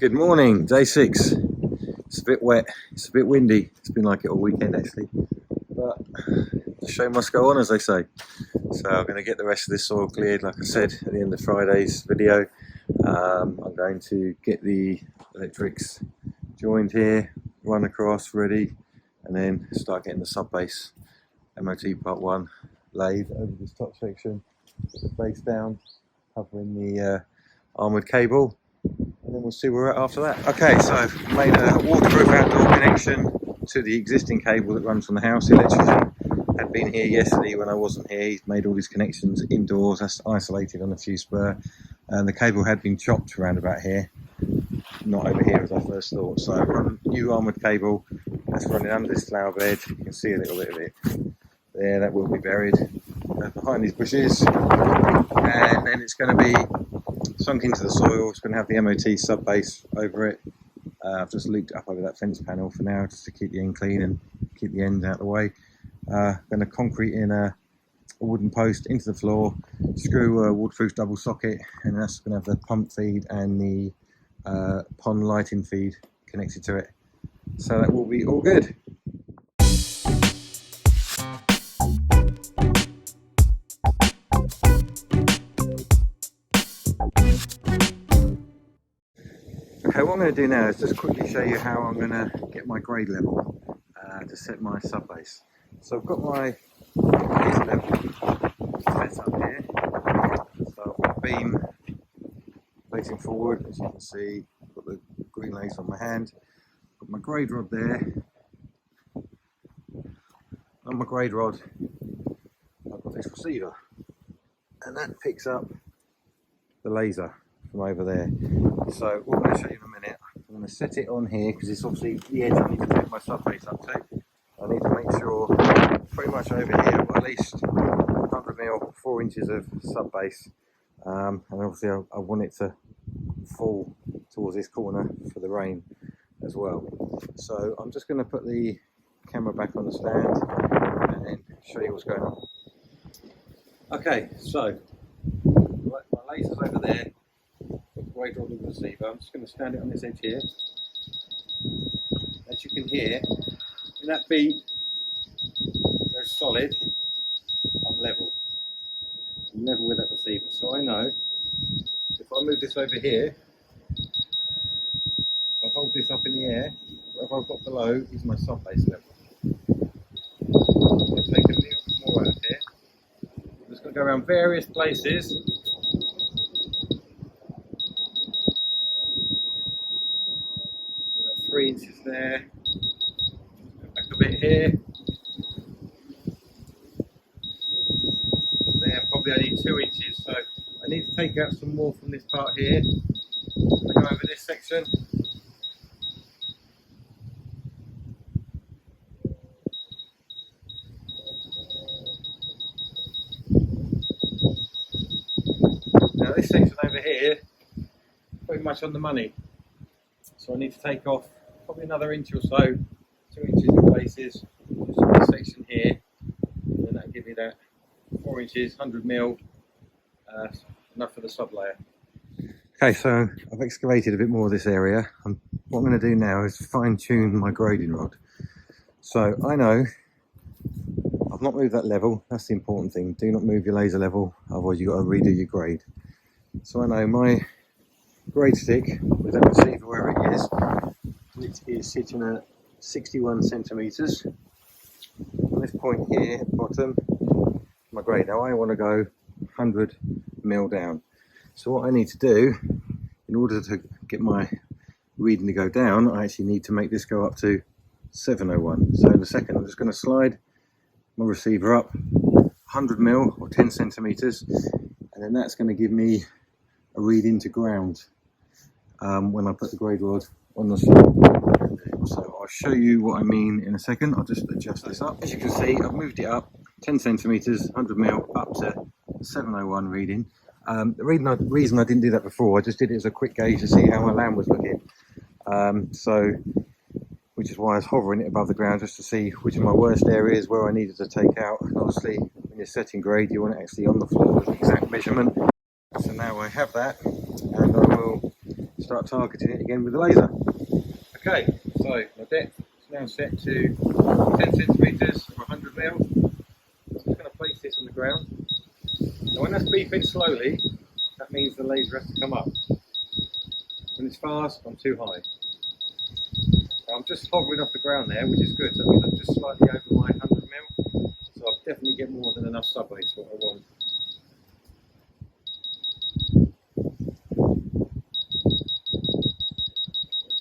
Good morning, day 6. It's a bit wet, it's a bit windy. It's been like it all weekend actually, but the show must go on, as they say. So I'm going to get the rest of this soil cleared, like I said at the end of Friday's video. I'm going to get the electrics joined here, run across, ready, and then start getting the sub-base MOT part 1 laid over this top section, put the base down, covering the armoured cable, and then we'll see where we're at after that. Okay, so I've made a waterproof outdoor connection to the existing cable that runs from the house. The electrician had been here yesterday when I wasn't here. He's made all these connections indoors, that's isolated on a few spur, and the cable had been chopped around about here, not over here as I first thought. So I've run new armoured cable that's running under this flower bed. You can see a little bit of it there, that will be buried behind these bushes, and then it's going to be sunk into the soil. It's going to have the MOT sub base over it. I've just looped it up over that fence panel for now, just to keep the end clean and keep the ends out of the way. Going to concrete in a wooden post into the floor, screw a waterproof double socket, and that's going to have the pump feed and the pond lighting feed connected to it. So that will be all good. Okay, what I'm going to do now is just quickly show you how I'm going to get my grade level to set my sub base. So I've got my base level set up here. So I've got a beam facing forward, as you can see. I've got the green lace on my hand. I've got my grade rod there. On my grade rod, I've got this receiver, and that picks up the laser from over there. So what I'm going to show you in a minute, I'm going to set it on here because it's obviously the edge I need to take my sub base up to. I need to make sure pretty much over here I've got at least 100mm, 4 inches of sub base, and obviously I want it to fall towards this corner for the rain as well. So I'm just going to put the camera back on the stand and then show you what's going on. Okay, so my laser's over there. Grade rod and receiver. I'm just going to stand it on this edge here. As you can hear, in that beat goes solid, I'm level with that receiver. So I know if I move this over here, if I hold this up in the air, whatever I've got below is my sub base level. I'm going to take a little bit more out here. I'm just going to go around various places. 3 inches there, back a bit here, there probably I need 2 inches, so I need to take out some more from this part here. I go over this section, now this section over here, pretty much on the money, so I need to take off probably another inch or so, 2 inches in places, just on this section here, and then that'll give me that 4 inches, 100mm, enough for the sub layer. Okay, so I've excavated a bit more of this area, and what I'm going to do now is fine tune my grading rod. So I know I've not moved that level, that's the important thing, do not move your laser level, otherwise you've got to redo your grade. So I know my grade stick with that receiver where it is sitting at 61 centimeters on this point here at the bottom, my grade. Now I want to go 100mm down, so what I need to do in order to get my reading to go down, I actually need to make this go up to 701. So in a second I'm just going to slide my receiver up 100mm or 10 centimeters, and then that's going to give me a reading to ground when I put the grade rod on the floor. So I'll show you what I mean in a second. I'll just adjust this up. As you can see, I've moved it up 10 centimeters, 100mm up to 701 reading. The reason I didn't do that before, I just did it as a quick gauge to see how my land was looking. Which is why I was hovering it above the ground, just to see which of my worst areas where I needed to take out. And obviously, when you're setting grade, you want it actually on the floor with the exact measurement. So now I have that, and I will start targeting it again with the laser. Okay, so my depth is now set to 10 centimetres or 100 mil. So I'm just going to place this on the ground. Now when that's beeping slowly, that means the laser has to come up. When it's fast, I'm too high. Now I'm just hovering off the ground there, which is good. So that means I'm just slightly over my 100 mil. So I'll definitely get more than enough subbase for what I want.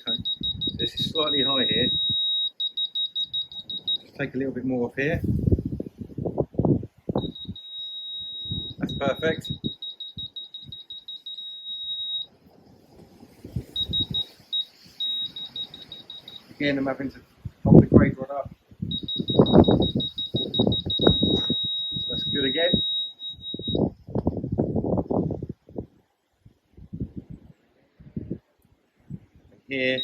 Okay, this is slightly high here. Just take a little bit more off here. That's perfect. Again, I'm having to pop the grade rod up. That's good again. And here,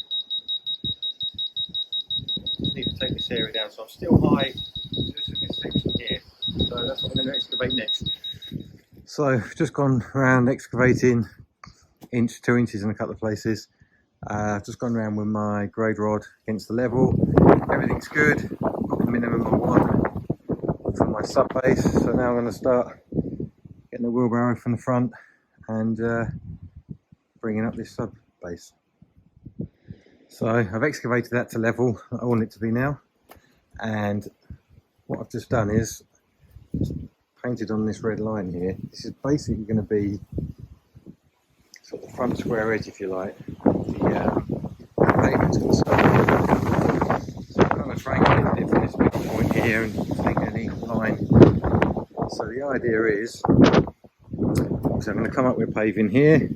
just need to take this area down. So I'm still high just in this section here. So that's what I'm going to excavate next. So just gone around excavating 1 to 2 inches in a couple of places. Just gone around with my grade rod against the level. Everything's good. Got the minimum I want for my sub base. So now I'm going to start getting the wheelbarrow from the front and bringing up this sub base. So I've excavated that to level I want it to be now. And what I've just done is painted on this red line here. This is basically going to be sort of the front square edge, if you like. The pavement's going to start. So I'm kind of triangulating it from this big point here and taking a neat line. So the idea is, so I'm going to come up with paving here.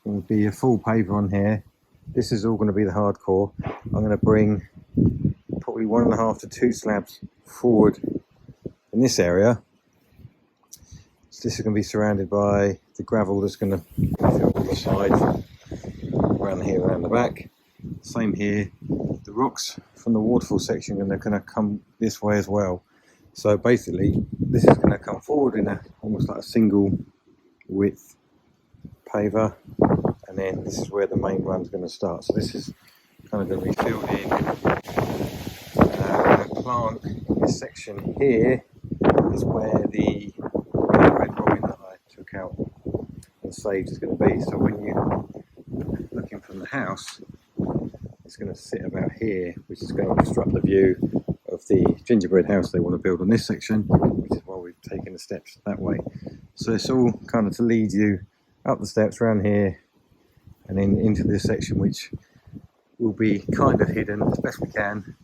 Going to be a full paver on here. This is all going to be the hardcore. I'm going to bring probably 1.5 to 2 slabs forward in this area. So this is going to be surrounded by the gravel that's going to fill all the sides, around here, around the back. Same here. The rocks from the waterfall section are going to come this way as well. So basically, this is going to come forward in a almost like a single width paver, and then this is where the main run's going to start. So this is kind of going to be filled in. I'm going to plant in this section here is where the red robin that I took out and saved is going to be. So when you're looking from the house, it's going to sit about here, which is going to obstruct the view of the gingerbread house they want to build on this section, which is why we've taken the steps that way. So it's all kind of to lead you up the steps around here and then into this section, which will be kind of hidden as best we can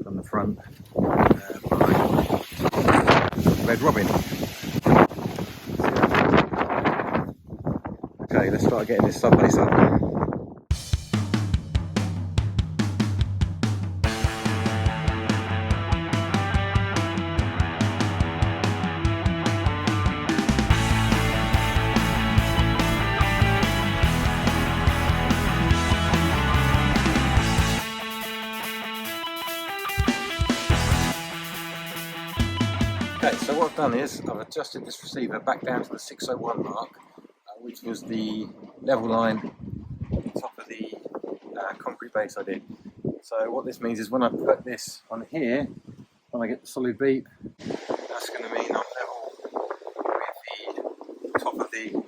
from the front by red robin. Okay, let's start getting this sub base up. Okay, so what I've done is I've adjusted this receiver back down to the 601 mark, which was the level line at the top of the concrete base I did. So what this means is when I put this on here, when I get the solid beep, that's going to mean I'm level with the top of the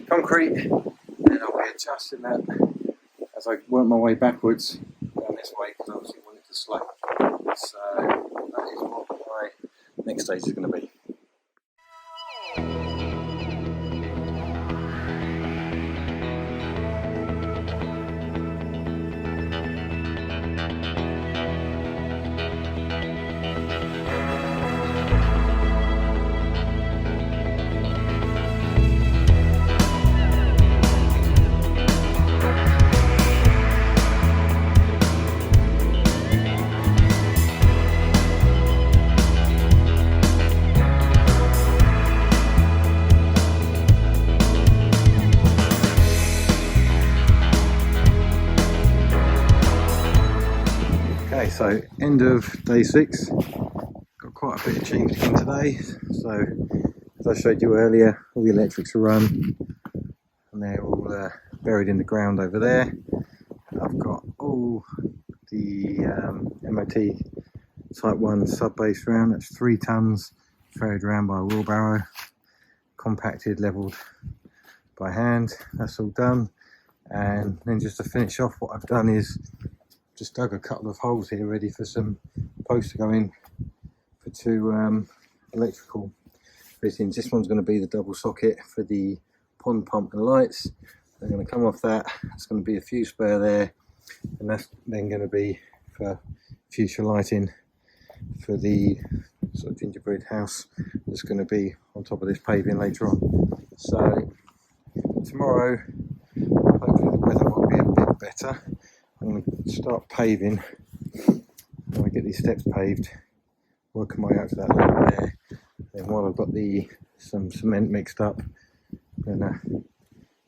concrete, and I'll be adjusting that as I work my way backwards down this way, because I obviously want it to slope. So that is what my next stage is going to be. Okay, so end of day 6, got quite a bit achieved again today. So as I showed you earlier, all the electrics are run and they're all buried in the ground over there. I've got all the MOT Type 1 sub base round, that's 3 tons, ferried around by a wheelbarrow, compacted, levelled by hand. That's all done. And then just to finish off, what I've done is just dug a couple of holes here ready for some posts to go in for 2 electrical fittings. This one's going to be the double socket for the pond pump and lights. They're going to come off that. It's going to be a fuse spare there, and that's then going to be for future lighting for the sort of gingerbread house that's going to be on top of this paving later on. So tomorrow, hopefully the weather might be a bit better. I'm going to start paving when I get these steps paved, working my way out to that level there. Then while I've got some cement mixed up, I'm going to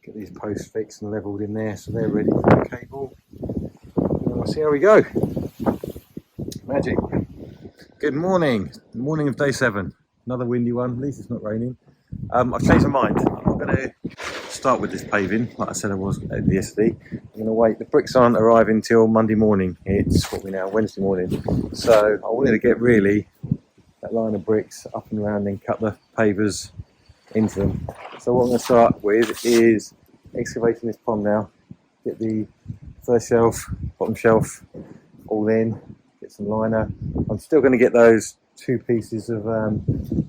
get these posts fixed and levelled in there so they're ready for the cable. And we'll see how we go. Magic. Good morning. Morning of day 7. Another windy one. At least it's not raining. I've changed my mind. I'm not going to start with this paving like I said I was yesterday. I'm going to wait. The bricks aren't arriving till Monday morning. It's what we now Wednesday morning. So I wanted to get really that line of bricks up and around and cut the pavers into them. So what I'm going to start with is excavating this pond now. Get the first shelf, bottom shelf all in. Get some liner. I'm still going to get those 2 pieces of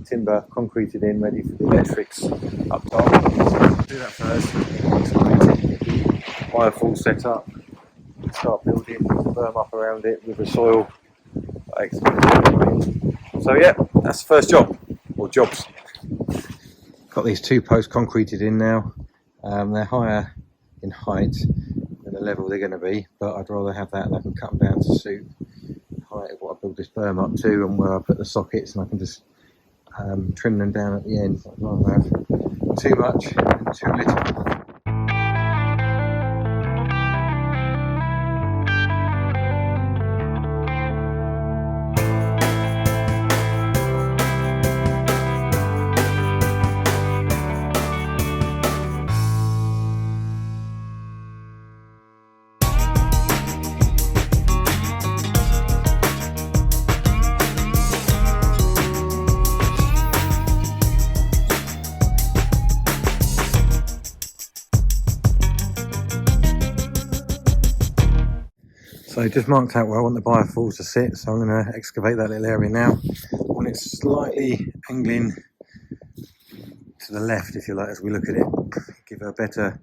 timber concreted in, ready for the electrics up top. So do that first. Get the Waterfall set up. Start building the berm up around it with the soil. So yeah, that's the first job, or jobs. Got these 2 posts concreted in now. They're higher in height than the level they're going to be, but I'd rather have that and I can cut them down to suit the height of what I build this berm up to and where I put the sockets, and I can just trim them down at the end. I'd rather have too much and too little. So just marked out where I want the biofalls to sit, so I'm going to excavate that little area now. I want it slightly angling to the left, if you like, as we look at it. Give a better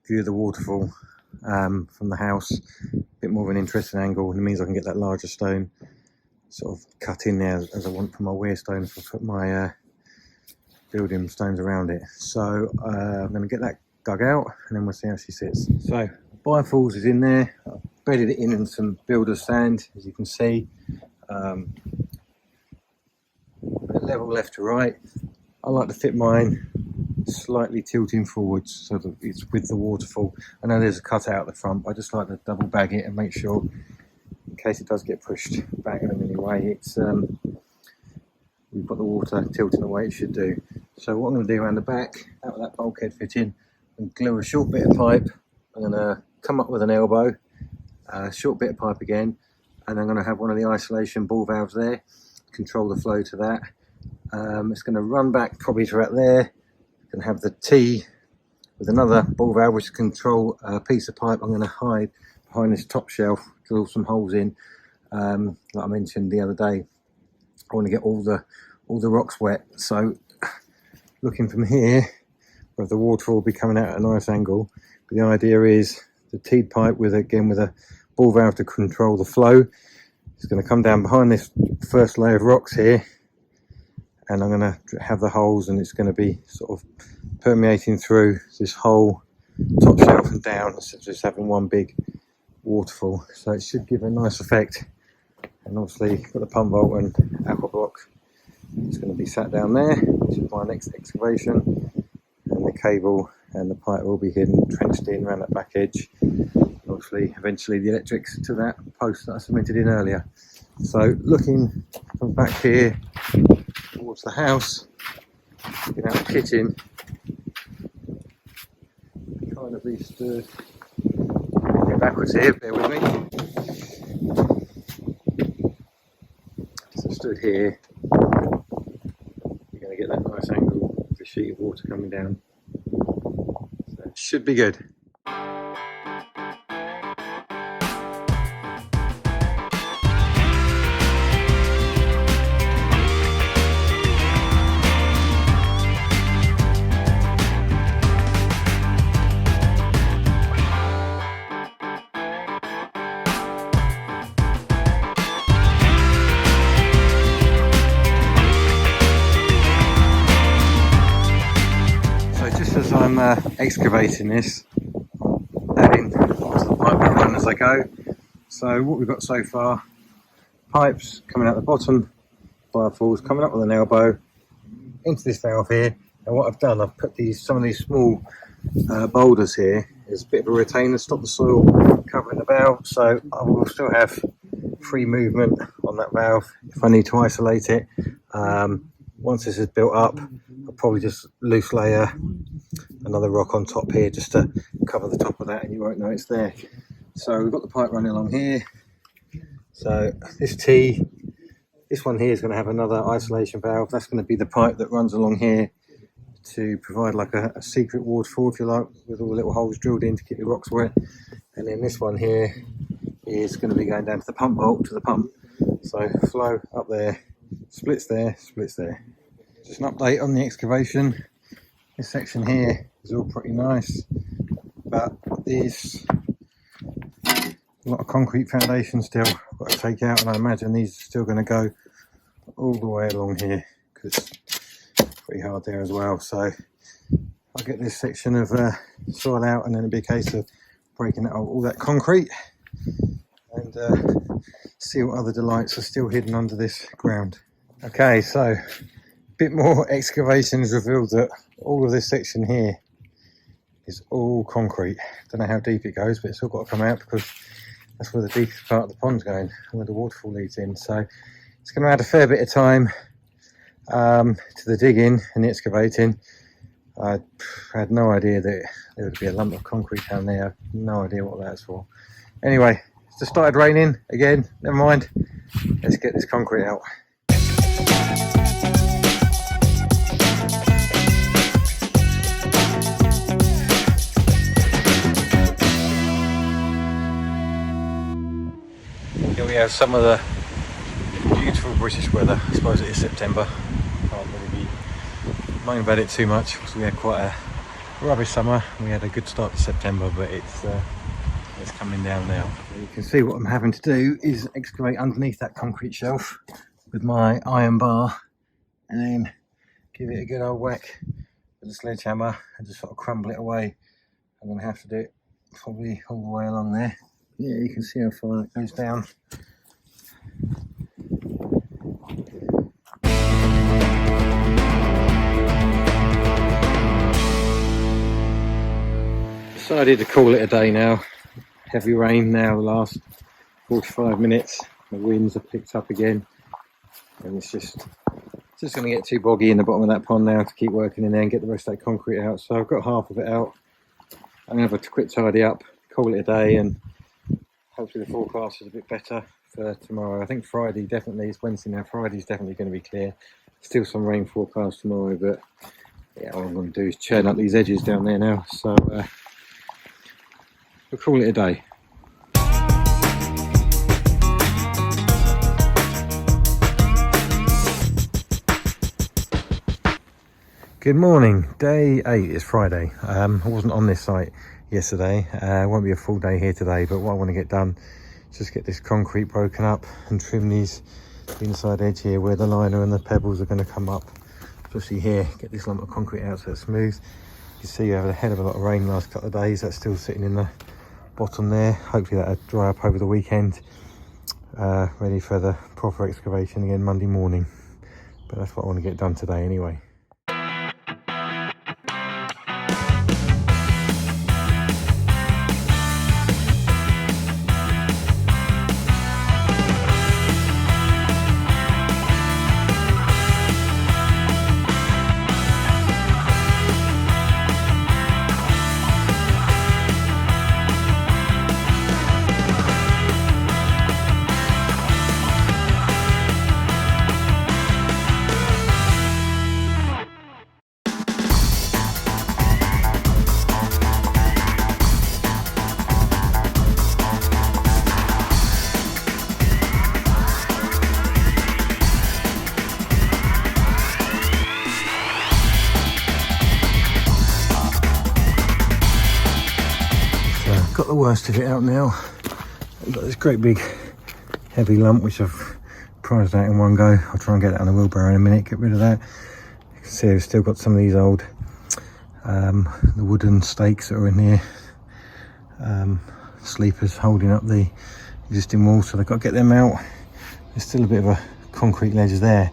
view of the waterfall from the house. A bit more of an interesting angle, and it means I can get that larger stone sort of cut in there as I want for my weir stones. I'll put my building stones around it. So I'm going to get that dug out, and then we'll see how she sits. So biofalls is in there. I've bedded it in some builder's sand, as you can see. Level left to right. I like to fit mine slightly tilting forwards so that it's with the waterfall. I know there's a cut out at the front, but I just like to double bag it and make sure, in case it does get pushed back in any way, it's we've got the water tilting the way it should do. So what I'm going to do around the back, out of that bulkhead fitting, and glue a short bit of pipe. I'm going to come up with an elbow, a short bit of pipe again, and I'm going to have one of the isolation ball valves there, control the flow to that. It's going to run back probably to right there. Going to have the T with another ball valve which control a piece of pipe. I'm going to hide behind this top shelf, drill some holes in, like I mentioned the other day. I want to get all the rocks wet. So looking from here, where the water will be coming out at a nice angle. But the idea is the T pipe with a ball valve to control the flow. It's going to come down behind this first layer of rocks here, and I'm going to have the holes, and it's going to be sort of permeating through this whole top shelf and down, instead of just having one big waterfall. So it should give a nice effect. And obviously got the pump vault and aqua block. It's going to be sat down there, which is my next excavation, and the cable and the pipe will be hidden, trenched in around that back edge. Obviously, eventually the electrics to that post that I cemented in earlier. So looking from back here towards the house, looking out the kitchen, kind one of these stairs. Go backwards here, bear with me. So stood here, you're going to get that nice angle of the sheet of water coming down. So it should be good. As I'm excavating this, adding lots of the pipe that run as I go. So what we've got so far, pipes coming out the bottom, waterfalls coming up with an elbow into this valve here. And what I've done, I've put some of these small boulders here as a bit of a retainer, stop the soil covering the valve, so I will still have free movement on that valve if I need to isolate it. Once this is built up, I'll probably just loose layer another rock on top here just to cover the top of that, and you won't know it's there. So we've got the pipe running along here. So this one here is going to have another isolation valve. That's going to be the pipe that runs along here to provide like a secret waterfall, if you like, with all the little holes drilled in to keep the rocks wet. And then this one here is going to be going down to the pump bolt, to the pump. So flow up there, splits there, splits there. Just an update on the excavation. This section here is all pretty nice, but there's a lot of concrete foundation still I've got to take out, and I imagine these are still going to go all the way along here because it's pretty hard there as well. So I'll get this section of soil out, and then it'll be a case of breaking out all that concrete and see what other delights are still hidden under this ground. Okay, so a bit more excavation has revealed that all of this section here is all concrete. Don't know how deep it goes, but it's all got to come out because that's where the deepest part of the pond's going, where the waterfall leads in. So it's going to add a fair bit of time to the digging and the excavating. I had no idea that there would be a lump of concrete down there. I have no idea what that's for. Anyway, it's just started raining again. Never mind. Let's get this concrete out. Here we have some of the beautiful British weather. I suppose it is September. Can't really be moaning about it too much because we had quite a rubbish summer. We had a good start to September, but it's coming down now. You can see what I'm having to do is excavate underneath that concrete shelf with my iron bar and then give it a good old whack with a sledgehammer and just sort of crumble it away. I'm going to have to do it probably all the way along there. Yeah, you can see how far that goes down. Decided to call it a day now. Heavy rain now the last 45 minutes. The winds have picked up again, and it's just going to get too boggy in the bottom of that pond now to keep working in there and get the rest of that concrete out. So I've got half of it out. I'm going to have a quick tidy up, call it a day, and hopefully the forecast is a bit better for tomorrow. I think Friday definitely, it's Wednesday now, Friday's definitely going to be clear. Still some rain forecast tomorrow, but yeah, all I'm going to do is churn up these edges down there now. So we'll call it a day. Good morning, day 8 is Friday. I wasn't on this site yesterday. It won't be a full day here today, but what I want to get done is just get this concrete broken up and trim these inside edge here where the liner and the pebbles are going to come up, especially here. Get this lump of concrete out so it's smooth. You can see you have a hell of a lot of rain the last couple of days. That's still sitting in the bottom there. Hopefully that'll dry up over the weekend, ready for the proper excavation again Monday morning. But that's what I want to get done today anyway. got the worst of it out now. I've got this great big heavy lump which I've prized out in one go. I'll try and get it on a wheelbarrow in a minute, get rid of that. You can see I've still got some of these old the wooden stakes that are in here, sleepers holding up the existing wall, so they've got to get them out. There's still a bit of a concrete ledge there,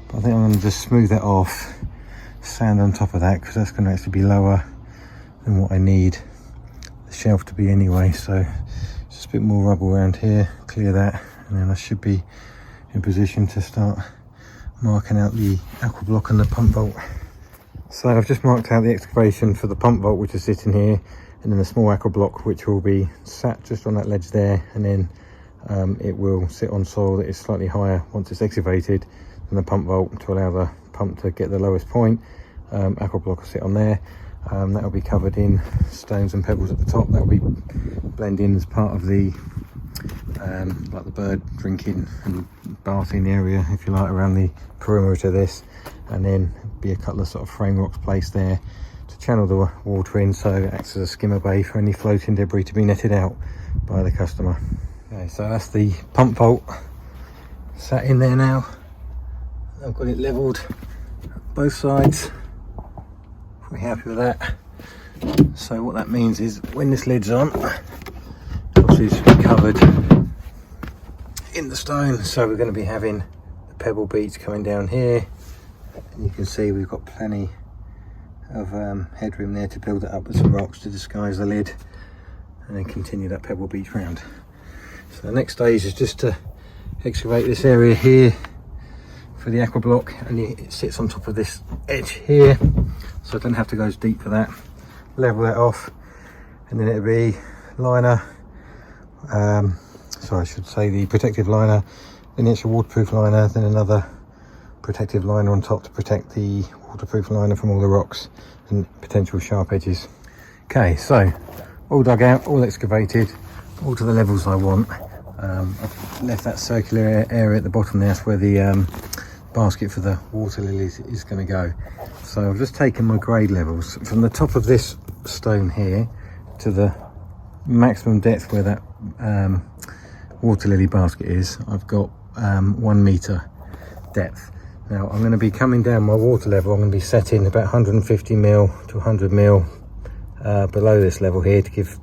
but I think I'm going to just smooth that off, sand on top of that, because that's going to actually be lower than what I need the shelf to be anyway. So just a bit more rubble around here, clear that, and then I should be in position to start marking out the aqua block and the pump vault. So I've just marked out the excavation for the pump vault, which is sitting here, and then the small aqua block which will be sat just on that ledge there, and then it will sit on soil that is slightly higher once it's excavated than the pump vault, to allow the pump to get the lowest point. Aqua block will sit on there. That will be covered in stones and pebbles at the top. That will be blend in as part of the like the bird drinking and bathing area, if you like, around the perimeter of this, and then be a couple of sort of frame rocks placed there to channel the water in, so it acts as a skimmer bay for any floating debris to be netted out by the customer. Okay, so that's the pump vault sat in there now. I've got it levelled both sides. Pretty happy with that. So what that means is when this lid's on, obviously it's been covered in the stone, so we're going to be having the pebble beach coming down here, and you can see we've got plenty of headroom there to build it up with some rocks to disguise the lid, and then continue that pebble beach round. So the next stage is just to excavate this area here for the aqua block, and it sits on top of this edge here, so I don't have to go as deep for that. Level that off, and then it'll be liner, so I should say the protective liner, then it's a waterproof liner, then another protective liner on top to protect the waterproof liner from all the rocks and potential sharp edges. Okay, so all dug out, all excavated, all to the levels I want. I've left that circular area at the bottom there, that's where the basket for the water lilies is going to go. So I've just taken my grade levels from the top of this stone here to the maximum depth where that water lily basket is. I've got 1 meter depth. Now I'm going to be coming down my water level. I'm going to be setting about 150 mil to 100 mil below this level here, to give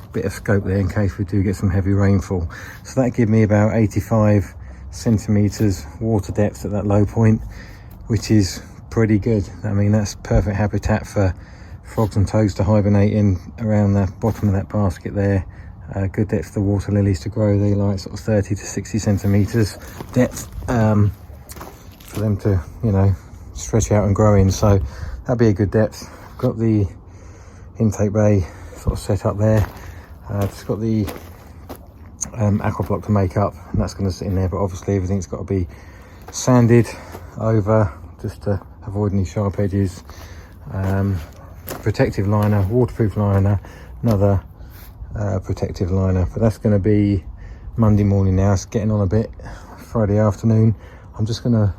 a bit of scope there in case we do get some heavy rainfall. So that gives me about 85 centimeters water depth at that low point, which is pretty good. I mean, that's perfect habitat for frogs and toads to hibernate in around the bottom of that basket there. Good depth for the water lilies to grow. They like sort of 30 to 60 centimeters depth for them to, you know, stretch out and grow in. So that'd be a good depth. I've got the intake bay sort of set up there. I've just got the aqua block to make up, and that's going to sit in there, but obviously everything's got to be sanded over just to avoid any sharp edges. Protective liner, waterproof liner, another protective liner, but that's going to be Monday morning now. It's getting on a bit. Friday afternoon, I'm just going to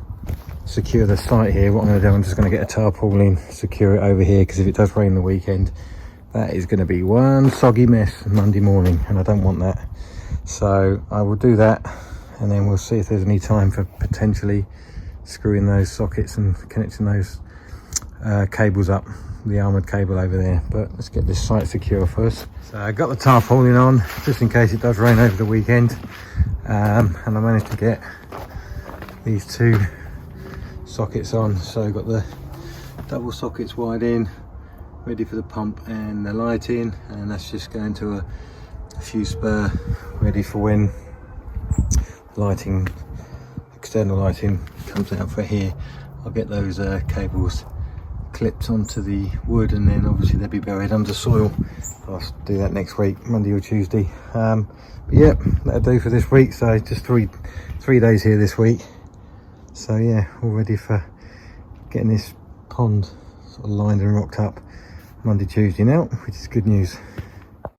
secure the site here. What I'm going to do, I'm just going to get a tarpaulin, secure it over here, because if it does rain the weekend, that is going to be one soggy mess Monday morning, and I don't want that. So I will do that, and then we'll see if there's any time for potentially screwing those sockets and connecting those cables up, the armoured cable over there. But let's get this site secure first. So I got the tarpaulin on just in case it does rain over the weekend, and I managed to get these 2 sockets on. So I've got the double sockets wired in, ready for the pump and the lighting, and that's just going to a fuse spur ready for when lighting, external lighting, comes out for here. I'll get those cables clipped onto the wood, and then obviously they'll be buried under soil. I'll do that next week, Monday or Tuesday. But yeah, that'll do for this week. So just three days here this week. So yeah, all ready for getting this pond sort of lined and rocked up Monday, Tuesday now, which is good news.